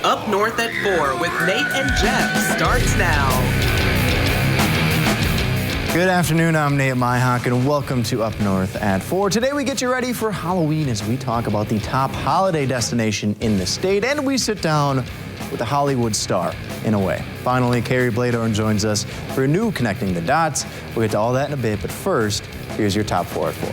Up North at 4 with Nate and Jeff starts now. Good afternoon, I'm Nate Myhock, and welcome to Up North at 4. Today we get you ready for Halloween as we talk about the top holiday destination in the state, and we sit down with a Hollywood star, in a way. Finally, Carrie Bladorn joins us for a new Connecting the Dots. We'll get to all that in a bit, but first, here's your top 4 at 4.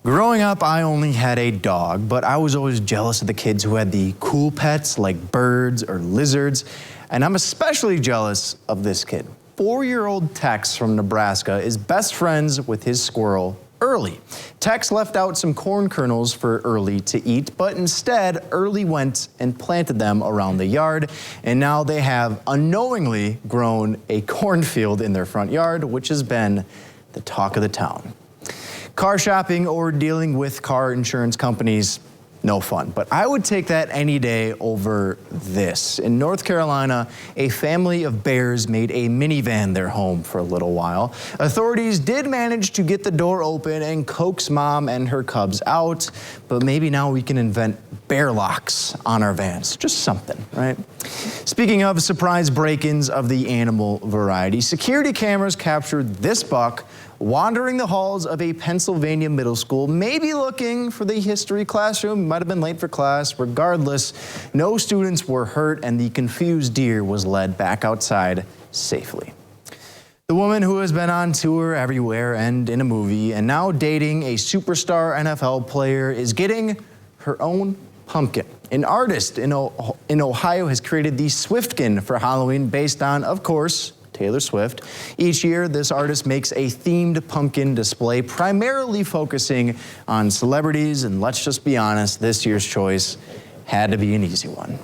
Growing up, I only had a dog, but I was always jealous of the kids who had the cool pets like birds or lizards. And I'm especially jealous of this kid. 4-year-old Tex from Nebraska is best friends with his squirrel, Early. Tex left out some corn kernels for Early to eat, but instead, Early went and planted them around the yard. And now they have unknowingly grown a cornfield in their front yard, which has been the talk of the town. Car shopping or dealing with car insurance companies, no fun. But I would take that any day over this. In North Carolina, a family of bears made a minivan their home for a little while. Authorities did manage to get the door open and coax mom and her cubs out, but maybe now we can invent bear locks on our vans. Just something, right? Speaking of surprise break-ins of the animal variety, security cameras captured this buck wandering the halls of a Pennsylvania middle school, maybe looking for the history classroom. Might have been late for class. Regardless, no students were hurt, and the confused deer was led back outside safely. The woman who has been on tour everywhere and in a movie and now dating a superstar NFL player is getting her own pumpkin. An artist in Ohio has created the Swiftkin for Halloween based on, of course, Taylor Swift. Each year, this artist makes a themed pumpkin display, primarily focusing on celebrities, and let's just be honest, this year's choice had to be an easy one.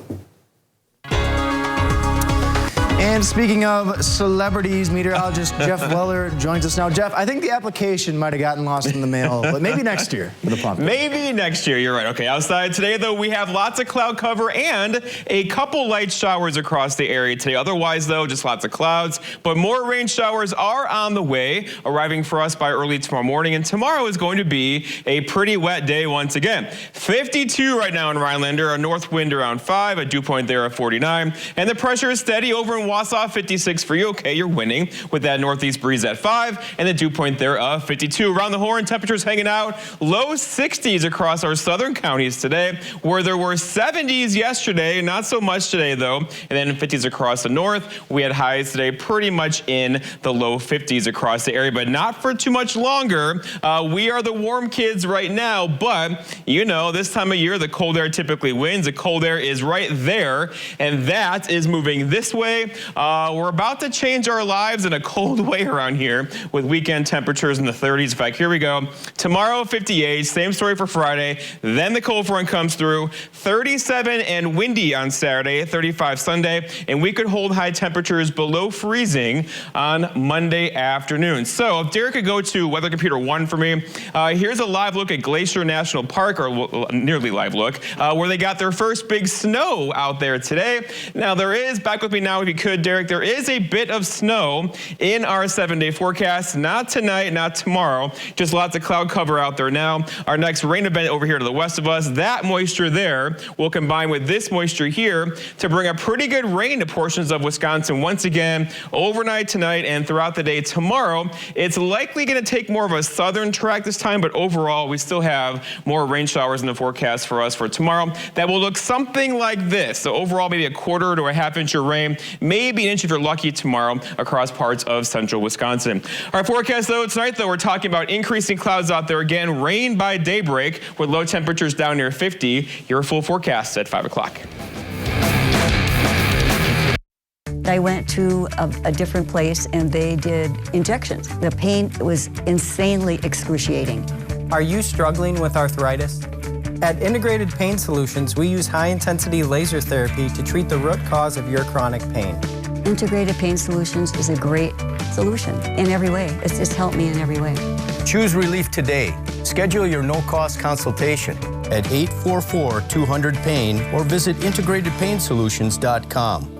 And speaking of celebrities, meteorologist Jeff Weller joins us now. Jeff, I think the application might have gotten lost in the mail, but maybe next year for the pumpkin. Maybe next year, you're right. Okay, outside today, though, we have lots of cloud cover and a couple light showers across the area today. Otherwise, though, just lots of clouds. But more rain showers are on the way, arriving for us by early tomorrow morning. And tomorrow is going to be a pretty wet day once again. 52 right now in Rhinelander, a north wind around 5, a dew point there of 49. And the pressure is steady over in Wausau, 56 for you. Okay, you're winning with that northeast breeze at 5 and the dew point there of 52. Around the horn, temperatures hanging out low 60s across our southern counties today, where there were 70s yesterday, not so much today though, and then 50s across the north. We had highs today pretty much in the low 50s across the area, but not for too much longer. We are the warm kids right now, but you know, this time of year, the cold air typically wins. The cold air is right there, and that is moving this way. We're about to change our lives in a cold way around here with weekend temperatures in the 30s. In fact, here we go. Tomorrow, 58, same story for Friday. Then the cold front comes through. 37 and windy on Saturday, 35 Sunday, and we could hold high temperatures below freezing on Monday afternoon. So if Derek could go to Weather Computer 1 for me, here's a live look at Glacier National Park, or nearly live look, where they got their first big snow out there today. Now there is, back with me now if you could, Derek, there is a bit of snow in our 7-day forecast. Not tonight, not tomorrow, just lots of cloud cover out there now. Our next rain event over here to the west of us, that moisture there will combine with this moisture here to bring a pretty good rain to portions of Wisconsin once again overnight tonight and throughout the day tomorrow. It's likely going to take more of a southern track this time, but overall we still have more rain showers in the forecast for us for tomorrow that will look something like this. So overall maybe a quarter to a half-inch of rain, maybe an inch if you're lucky tomorrow across parts of central Wisconsin. Our forecast though tonight though, we're talking about increasing clouds out there again, rain by daybreak with low temperatures down near 50. Your full forecast at 5 o'clock. I went to a different place and they did injections. The pain was insanely excruciating. Are you struggling with arthritis? At Integrated Pain Solutions, we use high-intensity laser therapy to treat the root cause of your chronic pain. Integrated Pain Solutions is a great solution in every way. It's just helped me in every way. Choose relief today. Schedule your no-cost consultation at 844-200-PAIN or visit integratedpainsolutions.com.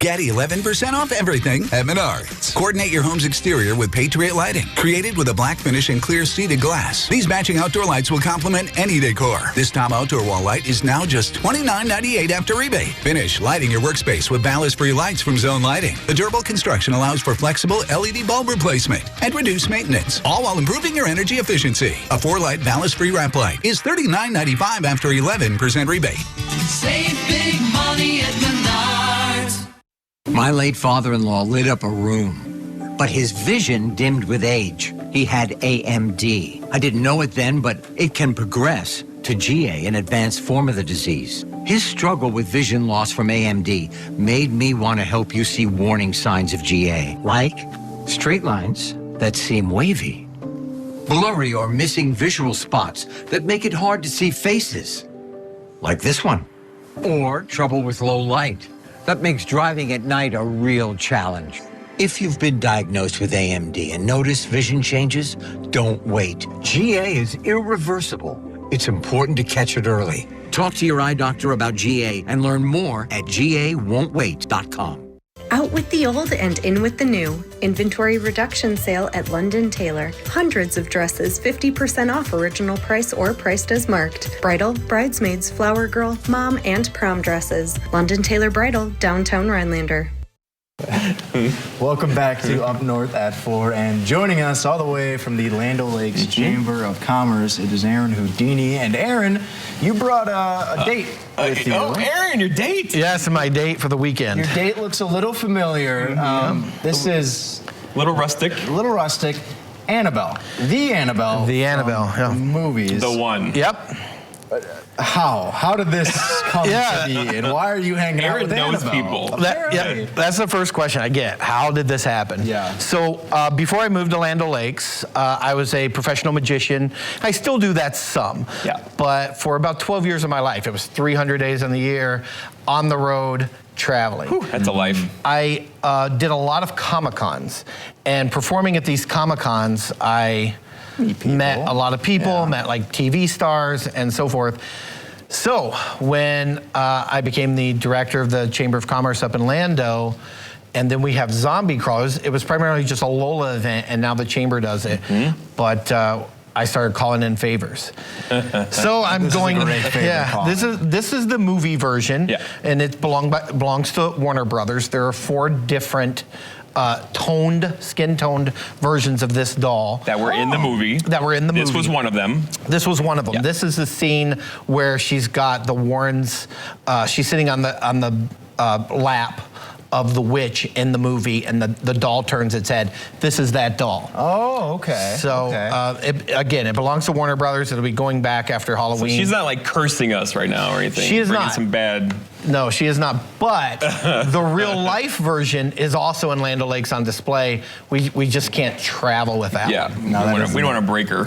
Get 11% off everything at Menards. Coordinate your home's exterior with Patriot Lighting. Created with a black finish and clear seated glass. These matching outdoor lights will complement any decor. This top outdoor wall light is now just $29.98 after rebate. Finish lighting your workspace with ballast-free lights from Zone Lighting. The durable construction allows for flexible LED bulb replacement and reduced maintenance, all while improving your energy efficiency. A 4-light ballast-free wrap light is $39.95 after 11% rebate. Save big money at Menards. My late father-in-law lit up a room, but his vision dimmed with age. He had AMD. I didn't know it then, but it can progress to GA, an advanced form of the disease. His struggle with vision loss from AMD made me want to help you see warning signs of GA, like straight lines that seem wavy, blurry or missing visual spots that make it hard to see faces, like this one, or trouble with low light. That makes driving at night a real challenge. If you've been diagnosed with AMD and notice vision changes, don't wait. GA is irreversible. It's important to catch it early. Talk to your eye doctor about GA and learn more at GAWon'tWait.com. Out with the old and in with the new. Inventory reduction sale at London Tailor. Hundreds of dresses, 50% off original price or priced as marked. Bridal, bridesmaids, flower girl, mom, and prom dresses. London Tailor Bridal, downtown Rhinelander. Welcome back to Up North at 4, and joining us all the way from the Land O'Lakes Chamber of Commerce, it is Aaron Houdini. And Aaron, you brought a date with you. Oh, Aaron, your date. Yes, my date for the weekend. Your date looks a little familiar. This is... Little rustic. A little rustic. Annabelle. The Annabelle. The Annabelle, yeah. Movies. The one. Yep. How did this come to be, and why are you hanging out with knows Annabelle? people. That's the first question I get. How did this happen? Yeah. So before I moved to Land O'Lakes, I was a professional magician. I still do that some. Yeah. But for about 12 years of my life, it was 300 days in the year, on the road, traveling. Whew, that's a life. I did a lot of Comic-Cons, and performing at these Comic-Cons, I met a lot of people, met like TV stars and so forth. So when I became the director of the Chamber of Commerce up in Lando, and then we have Zombie Crawlers, it was primarily just a Lola event, and now the Chamber does it. But I started calling in favors. So I'm going. Is a great favor call. This is the movie version, Yeah. and it belongs to Warner Brothers. There are 4 different skin-toned versions of this doll That were in the movie. This was one of them. This was one of them. Yeah. This is the scene where she's got the Warrens. She's sitting on the lap of the witch in the movie, and the doll turns its head. This is that doll. Oh, okay. So it belongs to Warner Brothers. It'll be going back after Halloween. So she's not like cursing us right now or anything. She is bringing not. Some bad. No, she is not. But the real life version is also in Land O'Lakes on display. We just can't travel with that. Yeah. one. We don't want to break her.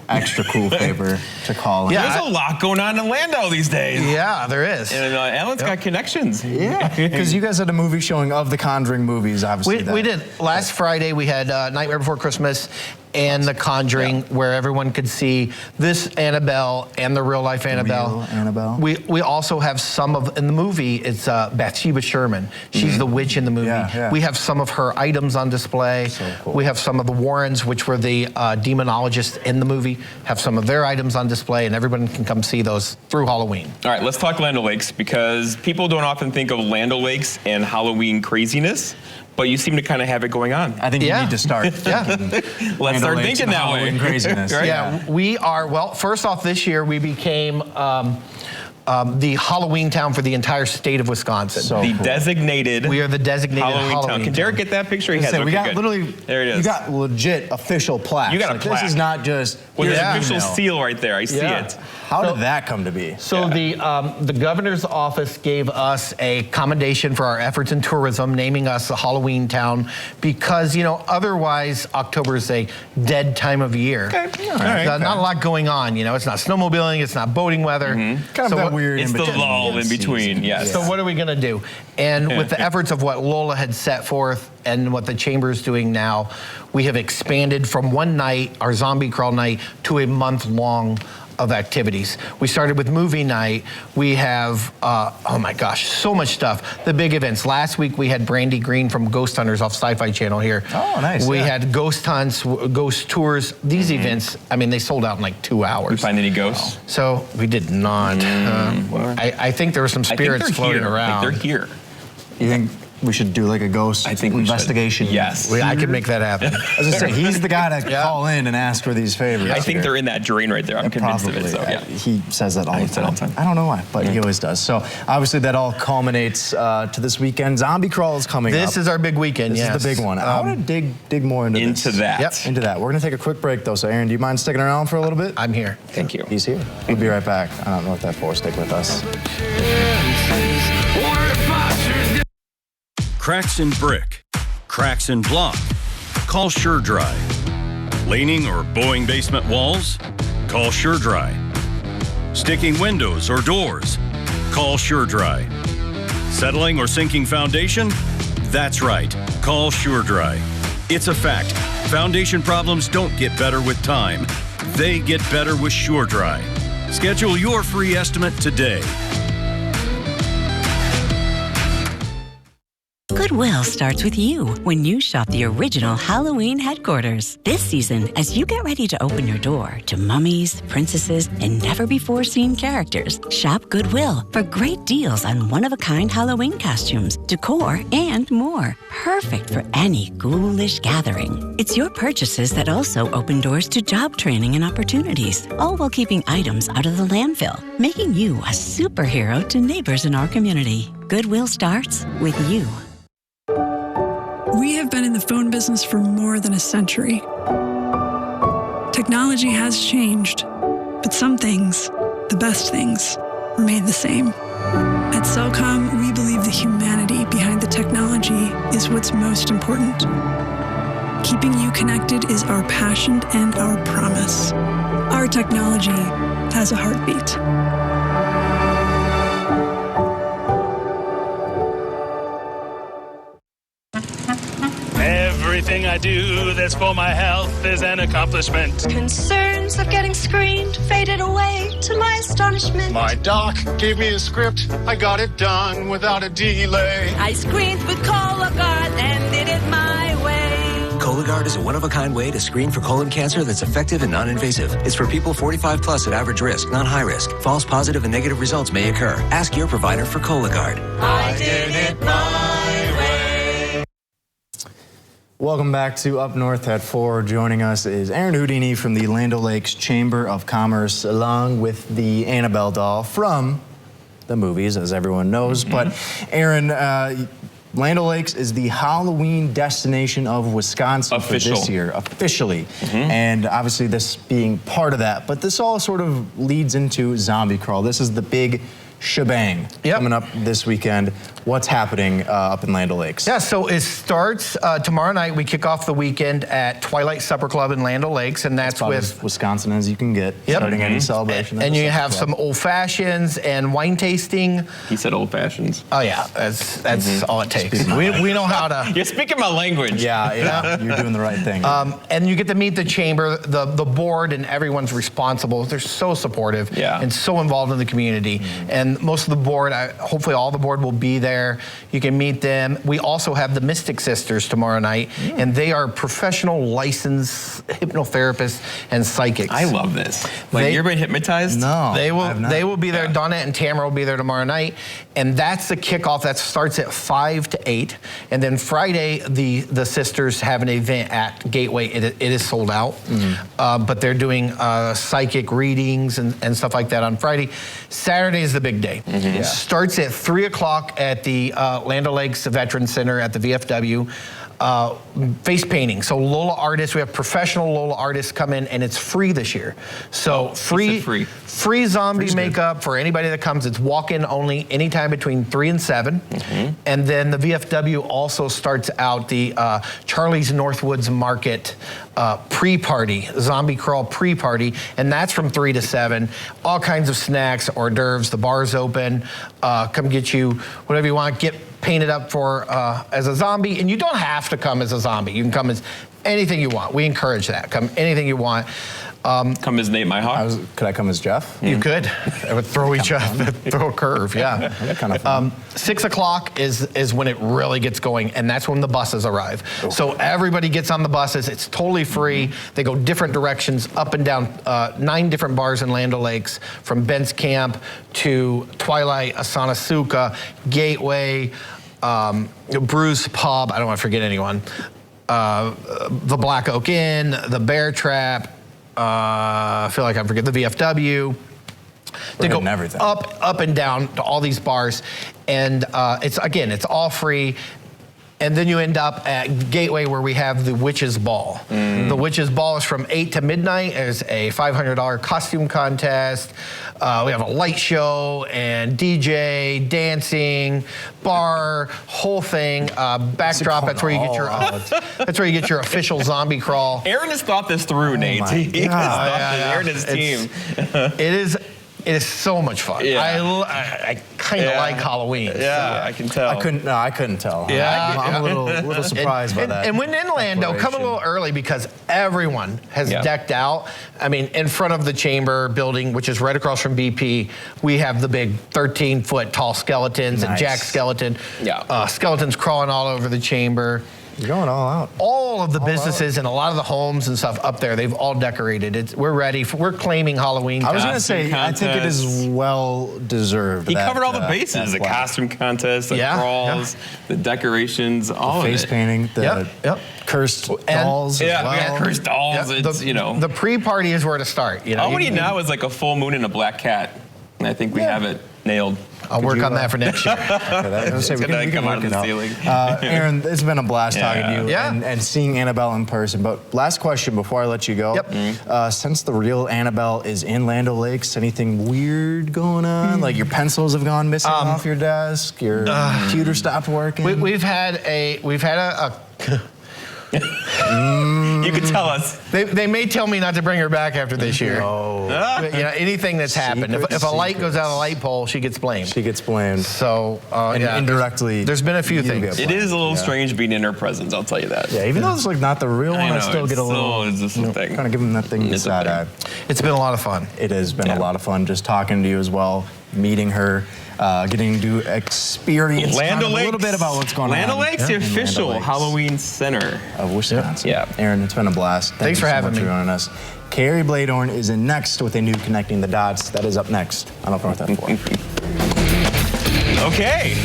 Extra cool favor to call in. Yeah, there's a lot going on in Lando these days. Yeah, there is. And Alan's got connections. Yeah, because you guys had a movie showing of the Conjuring movies, obviously. We did. Last Friday, we had Nightmare Before Christmas and The Conjuring, where everyone could see this Annabelle and the real life Annabelle. Real Annabelle. We also have some of, in the movie, it's Bathsheba Sherman. She's the witch in the movie. Yeah. We have some of her items on display. So cool. We have some of the Warrens, which were the demonologists in the movie, have some of their items on display, and everyone can come see those through Halloween. All right, let's talk Land O'Lakes, because people don't often think of Land O'Lakes and Halloween craziness, but you seem to kind of have it going on. I think you need to start. Let's start thinking that way. Craziness. Right? Yeah, we are, well, first off, this year we became the Halloween town for the entire state of Wisconsin. Designated. We are the designated Halloween town. Can Derek get that picture? He has. So we Okay, got good. literally. There it is. You got legit official plaques. You got a Like, plaque. This is not just. With here's an an official email. seal right there. I see it. How did that come to be? So the governor's office gave us a commendation for our efforts in tourism, naming us a Halloween town, because, you know, otherwise October is a dead time of year. Okay. All right. Not a lot going on, you know. It's not snowmobiling, it's not boating weather. Kind of that weird. It's the lull in between. Yes. So what are we going to do? And with the efforts of what Lola had set forth and what the Chamber is doing now, we have expanded from one night, our Zombie Crawl night, to a month-long of activities. We started with movie night. We have, oh my gosh, so much stuff. The big events. Last week we had Brandy Green from Ghost Hunters off Sci-Fi Channel here. Oh, nice. We had ghost hunts, ghost tours. These events, I mean, they sold out in like 2 hours. You find any ghosts? So we did not. I think there were some spirits floating around. They're here. You think we should do like a ghost investigation? Yes. I can make that happen. I was gonna say, he's the guy to call in and ask for these favors. I think they're in that drain right there. I'm convinced of it. So, yeah. He says that all the time. I don't know why, but he always does. So obviously that all culminates to this weekend. Zombie Crawl is coming up. This is our big weekend, This is the big one. I want to dig more into this. that. Yep. Into that. We're going to take a quick break, though. So, Aaron, do you mind sticking around for a little bit? I'm here. Thank you. He's here. We'll be right back. I don't know what that for. Stick with us. Cracks in brick, cracks in block. Call SureDry. Leaning or bowing basement walls? Call SureDry. Sticking windows or doors? Call SureDry. Settling or sinking foundation? That's right. Call SureDry. It's a fact. Foundation problems don't get better with time. They get better with SureDry. Schedule your free estimate today. Goodwill starts with you when you shop the original Halloween headquarters. This season, as you get ready to open your door to mummies, princesses, and never-before-seen characters, shop Goodwill for great deals on one-of-a-kind Halloween costumes, decor, and more. Perfect for any ghoulish gathering. It's your purchases that also open doors to job training and opportunities, all while keeping items out of the landfill, making you a superhero to neighbors in our community. Goodwill starts with you. We have been in the phone business for more than a century. Technology has changed, but some things, the best things, remain the same. At Cellcom, we believe the humanity behind the technology is what's most important. Keeping you connected is our passion and our promise. Our technology has a heartbeat. Everything I do that's for my health is an accomplishment. Concerns of getting screened faded away to my astonishment. My doc gave me a script. I got it done without a delay. I screened with Cologuard and did it my way. Cologuard is a one-of-a-kind way to screen for colon cancer that's effective and non-invasive. It's for people 45 plus at average risk, not high risk. False positive and negative results may occur. Ask your provider for Cologuard. I did it my way. Welcome back to Up North at 4. Joining us is Aaron Houdini from the Land O'Lakes Chamber of Commerce, along with the Annabelle doll from the movies, as everyone knows. But Aaron, Land O'Lakes is the Halloween destination of Wisconsin for this year, officially. And obviously this being part of that. But this all sort of leads into Zombie Crawl. This is the big shebang coming up this weekend. What's happening up in Land O'Lakes? Yeah, so it starts tomorrow night. We kick off the weekend at Twilight Supper Club in Land O'Lakes, and that's with as Wisconsin as you can get, starting any celebration. And you have some old fashions and wine tasting. He said old fashions. Oh yeah, that's all it takes. We know how to. You're speaking my language. Yeah, you're doing the right thing. And you get to meet the chamber, the board, and everyone's responsible. They're so supportive and so involved in the community. And most of the board, hopefully all the board will be there. You can meet them. We also have the Mystic Sisters tomorrow night, and they are professional licensed hypnotherapists and psychics. I love this. Like, you've been hypnotized? No, They will be there. Donette and Tamara will be there tomorrow night, and that's the kickoff. That starts at 5 to 8, and then Friday the sisters have an event at Gateway. It is sold out, but they're doing psychic readings and stuff like that on Friday. Saturday is the big day. Starts at 3 o'clock at the Land O'Lakes Veterans Center at the VFW. Face painting. So Lola artists, we have professional Lola artists come in, and it's free this year. So free zombie makeup for anybody that comes. It's walk-in only, anytime between 3 and 7. And then the VFW also starts out the Charlie's Northwoods Market pre-party, Zombie Crawl pre-party, and that's from 3 to 7. All kinds of snacks, hors d'oeuvres. The bar's open. Come get you whatever you want. Get painted up for as a zombie, and you don't have to come as a zombie. You can come as anything you want. We encourage that. Come anything you want. Come as Nate Myhawk. Could I come as Jeff? You could. I would throw throw a curve, yeah. Kind of fun. 6 o'clock is when it really gets going, and that's when the buses arrive. So everybody gets on the buses. It's totally free. They go different directions, up and down 9 different bars in Land O'Lakes, from Bent's Camp to Twilight, Asanasuka, Gateway, Bruce Pub. I don't want to forget anyone. The Black Oak Inn, the Bear Trap. I feel like I forget the VFW. They go everything. up and down to all these bars, and it's all free. And then you end up at Gateway, where we have the Witches Ball. The Witches Ball is from 8 to midnight. There's a $500 costume contest. We have a light show and DJ, dancing, bar, whole thing. Backdrop. That's where you get your. That's where you get your official zombie crawl. Aaron has thought this through, Nate. Aaron and his team. It is so much fun. Yeah. I kind of like Halloween. Yeah, I can tell. I couldn't tell. Yeah, I'm a little surprised by that. And when in Lando, come a little early because everyone has decked out. I mean, in front of the chamber building, which is right across from BP, we have the big 13-foot tall skeletons and Jack Skeleton. Skeletons crawling all over the chamber. You're going all out. All of the businesses and a lot of the homes and stuff up there, they've all decorated. We're ready. We're claiming Halloween. I was going to say, I think it is well deserved. He covered all the bases: the costume contest, the crawls, the decorations, all the face of it. painting, the cursed dolls. We got cursed dolls. It's, the pre-party is where to start. All we need now is like a full moon and a black cat, and I think we have it nailed. I'll work on that for next year. It's gonna come out of the ceiling. Aaron, it's been a blast talking to you Yeah. and seeing Annabelle in person. But last question before I let you go. Since the real Annabelle is in Land O'Lakes, anything weird going on? Like your pencils have gone missing off your desk, your computer stopped working? We've had a You can tell us. They may tell me not to bring her back after this year. Anything that's happened. If a light goes out of the light pole, she gets blamed. So indirectly, there's been a few things. It is a little strange being in her presence. I'll tell you that. Yeah, even though it's like not the real one, I still get a little. It's just a thing. Kind of giving that thing the side eye. It's been a lot of fun. It has been a lot of fun just talking to you as well, meeting her. Getting to experience Land a O'Lakes. little bit about what's going Land on. O'Lakes, the official Halloween center of Wisconsin. Yeah. Aaron, it's been a blast. Thanks for having me. For joining us. Carrie Bladorn is in next with a new Connecting the Dots. That is up next on Up North F4. Okay.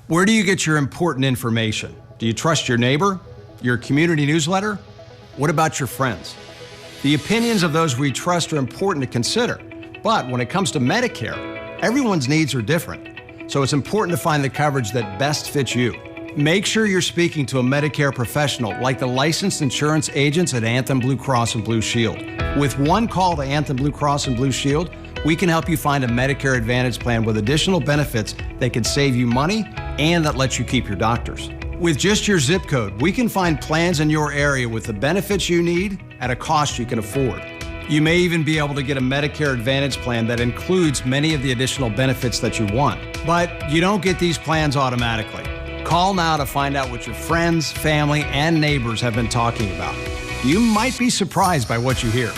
Where do you get your important information? Do you trust your neighbor? Your community newsletter? What about your friends? The opinions of those we trust are important to consider. But when it comes to Medicare, everyone's needs are different. So it's important to find the coverage that best fits you. Make sure you're speaking to a Medicare professional like the licensed insurance agents at Anthem Blue Cross and Blue Shield. With one call to Anthem Blue Cross and Blue Shield, we can help you find a Medicare Advantage plan with additional benefits that can save you money and that lets you keep your doctors. With just your zip code, we can find plans in your area with the benefits you need at a cost you can afford. You may even be able to get a Medicare Advantage plan that includes many of the additional benefits that you want. But you don't get these plans automatically. Call now to find out what your friends, family, and neighbors have been talking about. You might be surprised by what you hear.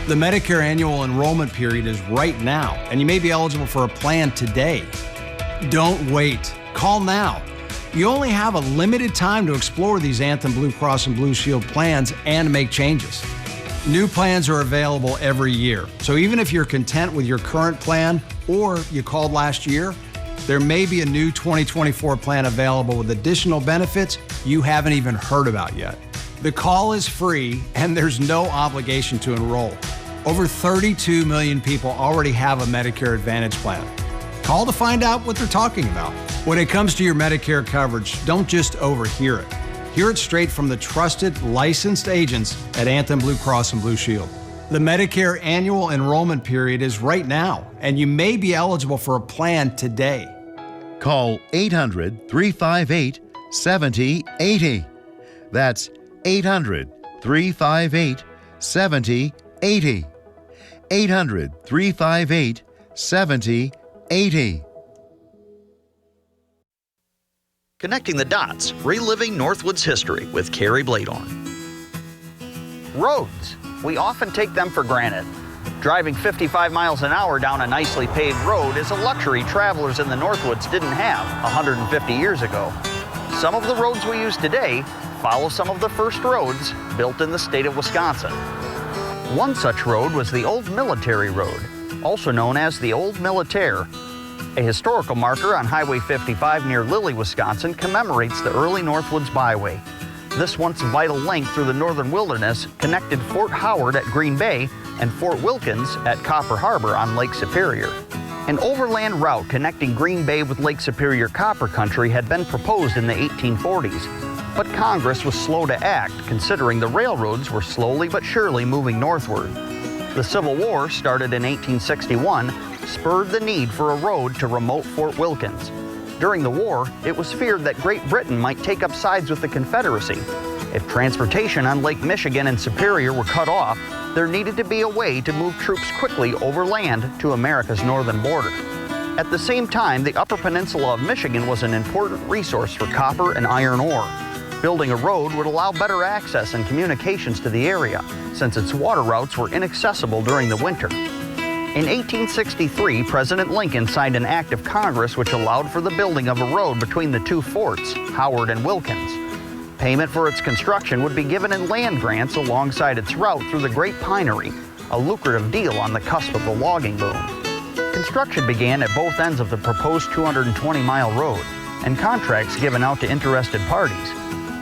The Medicare annual enrollment period is right now, and you may be eligible for a plan today. Don't wait. Call now. You only have a limited time to explore these Anthem Blue Cross and Blue Shield plans and make changes. New plans are available every year, so even if you're content with your current plan or you called last year, there may be a new 2024 plan available with additional benefits you haven't even heard about yet. The call is free and there's no obligation to enroll. Over 32 million people already have a Medicare Advantage plan. Call to find out what they're talking about. When it comes to your Medicare coverage, don't just overhear it. Hear it straight from the trusted, licensed agents at Anthem Blue Cross and Blue Shield. The Medicare annual enrollment period is right now, and you may be eligible for a plan today. Call 800-358-7080. That's 800-358-7080. 800-358-7080. Connecting the Dots, reliving Northwood's history with Carrie Bladorn. Roads. We often take them for granted. Driving 55 miles an hour down a nicely paved road is a luxury travelers in the Northwoods didn't have 150 years ago. Some of the roads we use today follow some of the first roads built in the state of Wisconsin. One such road was the Old Military Road, also known as the Old Militaire. A historical marker on Highway 55 near Lilly, Wisconsin commemorates the early Northwoods Byway. This once vital link through the northern wilderness connected Fort Howard at Green Bay and Fort Wilkins at Copper Harbor on Lake Superior. An overland route connecting Green Bay with Lake Superior Copper Country had been proposed in the 1840s, but Congress was slow to act considering the railroads were slowly but surely moving northward. The Civil War, started in 1861, spurred the need for a road to remote Fort Wilkins. During the war, it was feared that Great Britain might take up sides with the Confederacy. If transportation on Lake Michigan and Superior were cut off, there needed to be a way to move troops quickly overland to America's northern border. At the same time, the Upper Peninsula of Michigan was an important resource for copper and iron ore. Building a road would allow better access and communications to the area, since its water routes were inaccessible during the winter. In 1863, President Lincoln signed an act of Congress which allowed for the building of a road between the two forts, Howard and Wilkins. Payment for its construction would be given in land grants alongside its route through the Great Pinery, a lucrative deal on the cusp of the logging boom. Construction began at both ends of the proposed 220-mile road, and contracts given out to interested parties.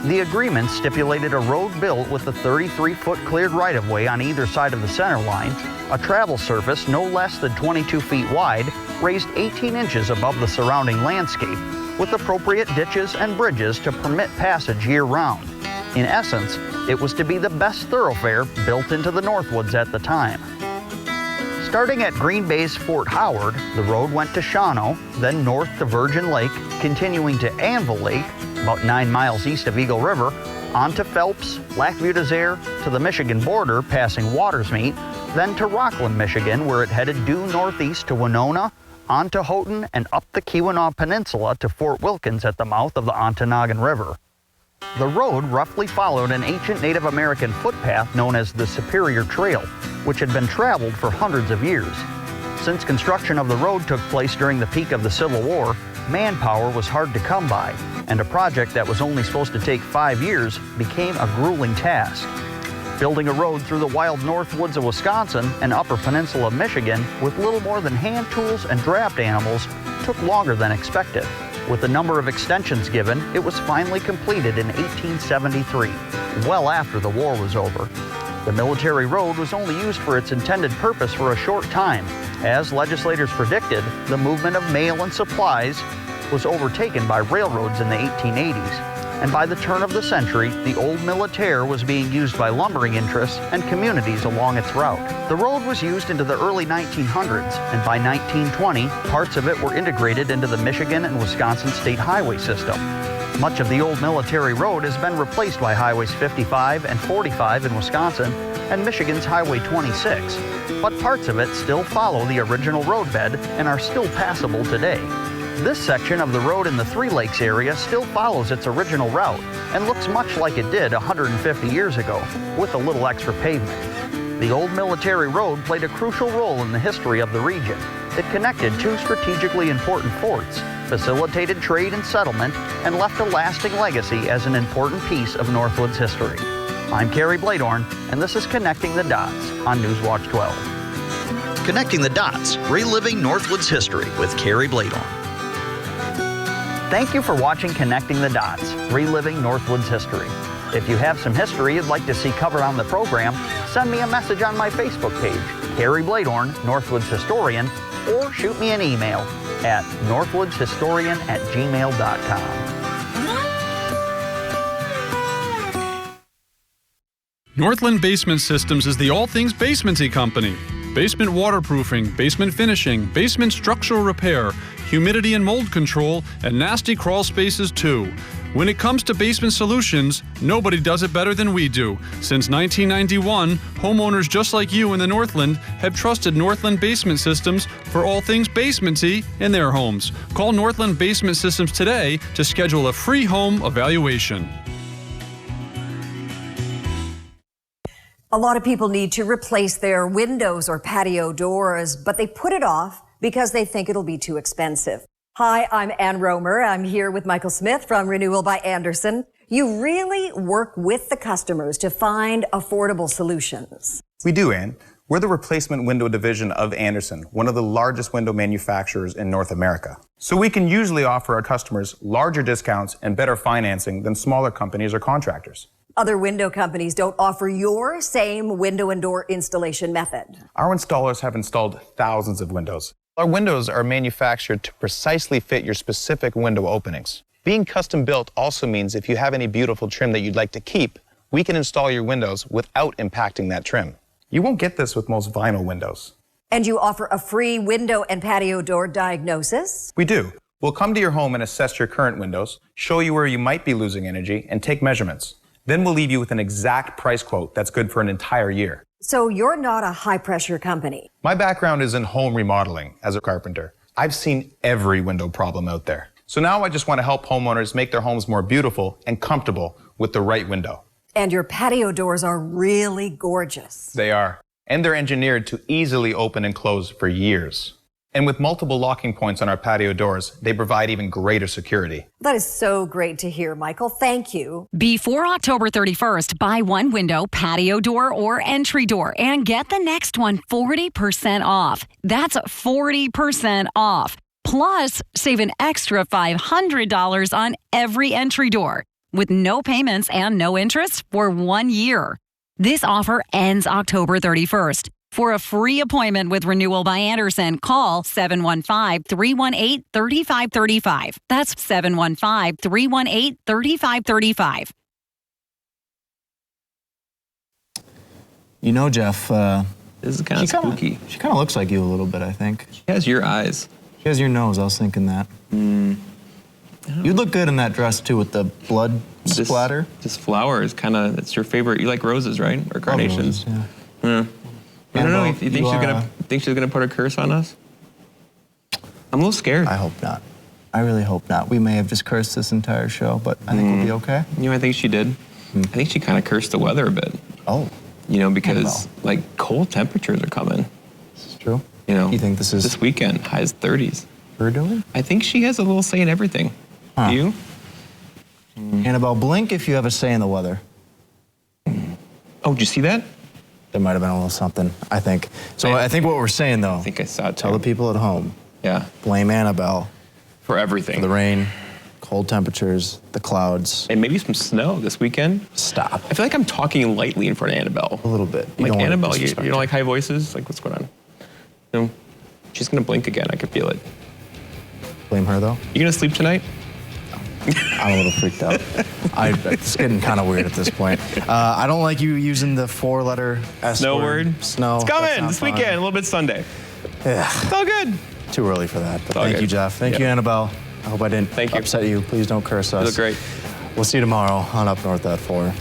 The agreement stipulated a road built with a 33-foot cleared right-of-way on either side of the center line, a travel surface no less than 22 feet wide, raised 18 inches above the surrounding landscape, with appropriate ditches and bridges to permit passage year-round. In essence, it was to be the best thoroughfare built into the Northwoods at the time. Starting at Green Bay's Fort Howard, the road went to Shawano, then north to Virgin Lake, continuing to Anvil Lake, about 9 miles east of Eagle River, on to Phelps, Lac-Vieux-des-Erts, to the Michigan border, passing Watersmeet, then to Rockland, Michigan, where it headed due northeast to Winona, on to Houghton, and up the Keweenaw Peninsula to Fort Wilkins at the mouth of the Ontonagon River. The road roughly followed an ancient Native American footpath known as the Superior Trail, which had been traveled for hundreds of years. Since construction of the road took place during the peak of the Civil War, manpower was hard to come by, and a project that was only supposed to take 5 years became a grueling task. Building a road through the wild Northwoods of Wisconsin and Upper Peninsula of Michigan with little more than hand tools and draft animals took longer than expected. With the number of extensions given, it was finally completed in 1873, well after the war was over. The military road was only used for its intended purpose for a short time. As legislators predicted, the movement of mail and supplies was overtaken by railroads in the 1880s. And by the turn of the century, the Old Militaire was being used by lumbering interests and communities along its route. The road was used into the early 1900s, and by 1920, parts of it were integrated into the Michigan and Wisconsin state highway system. Much of the Old Military Road has been replaced by Highways 55 and 45 in Wisconsin and Michigan's Highway 26, but parts of it still follow the original roadbed and are still passable today. This section of the road in the Three Lakes area still follows its original route and looks much like it did 150 years ago, with a little extra pavement. The Old Military Road played a crucial role in the history of the region. It connected two strategically important forts, facilitated trade and settlement, and left a lasting legacy as an important piece of Northwoods history. I'm Kerry Bladorn, and this is Connecting the Dots on Newswatch 12. Connecting the Dots, reliving Northwoods history with Kerry Bladorn. Thank you for watching Connecting the Dots, reliving Northwoods history. If you have some history you'd like to see covered on the program, send me a message on my Facebook page, Kerry Bladorn, Northwoods Historian, or shoot me an email at northwoodshistorian@gmail.com. Northland Basement Systems is the all things basementy company. Basement waterproofing, basement finishing, basement structural repair, humidity and mold control, and nasty crawl spaces too. When it comes to basement solutions, nobody does it better than we do. Since 1991, homeowners just like you in the Northland have trusted Northland Basement Systems for all things basementy in their homes. Call Northland Basement Systems today to schedule a free home evaluation. A lot of people need to replace their windows or patio doors, but they put it off because they think it'll be too expensive. Hi, I'm Ann Romer. I'm here with Michael Smith from Renewal by Andersen. You really work with the customers to find affordable solutions. We do, Ann. We're the replacement window division of Andersen, one of the largest window manufacturers in North America. So we can usually offer our customers larger discounts and better financing than smaller companies or contractors. Other window companies don't offer your same window and door installation method. Our installers have installed thousands of windows. Our windows are manufactured to precisely fit your specific window openings. Being custom built also means if you have any beautiful trim that you'd like to keep, we can install your windows without impacting that trim. You won't get this with most vinyl windows. And you offer a free window and patio door diagnosis? We do. We'll come to your home and assess your current windows, show you where you might be losing energy, and take measurements. Then we'll leave you with an exact price quote that's good for an entire year. So you're not a high-pressure company. My background is in home remodeling as a carpenter. I've seen every window problem out there. So now I just want to help homeowners make their homes more beautiful and comfortable with the right window. And your patio doors are really gorgeous. They are. And they're engineered to easily open and close for years. And with multiple locking points on our patio doors, they provide even greater security. That is so great to hear, Michael. Thank you. Before October 31st, buy one window, patio door, or entry door and get the next one 40% off. That's 40% off. Plus, save an extra $500 on every entry door with no payments and no interest for 1 year. This offer ends October 31st. For a free appointment with Renewal by Andersen, call 715-318-3535. That's 715-318-3535. You know, Jeff, this is kind of spooky. She kind of looks like you a little bit, I think. She has your eyes. She has your nose. I was thinking that. You'd look good in that dress, too, with the blood splatter. This flower is kind of, it's your favorite. You like roses, right? Or carnations? Roses, yeah. I don't know. You think she's gonna put a curse on us? I'm a little scared. I hope not. I really hope not. We may have just cursed this entire show, but I think we'll be okay. You know, I think she did. I think she kind of cursed the weather a bit. Oh. You know, because like cold temperatures are coming. This is true. You know, you think this is this weekend highs 30s? We're doing? I think she has a little say in everything. Do you? Annabelle, blink if you have a say in the weather. Oh, did you see that? There might have been a little something, I think. So I think what we're saying, though, I think I saw it too. Tell the people at home. Yeah. Blame Annabelle. For everything. For the rain, cold temperatures, the clouds. And maybe some snow this weekend. Stop. I feel like I'm talking lightly in front of Annabelle. A little bit. Like, Annabelle, you don't like high voices? Like, what's going on? You know, she's going to blink again. I can feel it. Blame her, though? You going to sleep tonight? I'm a little freaked out. It's getting kind of weird at this point. I don't like you using the 4-letter S Snow word. Snow. It's coming this weekend, a little bit Sunday. Yeah. It's all good. Too early for that. But all thank good. you, Jeff. Thank you, Annabelle. I hope I didn't upset you. Please don't curse us. You look great. We'll see you tomorrow on Up North at 4.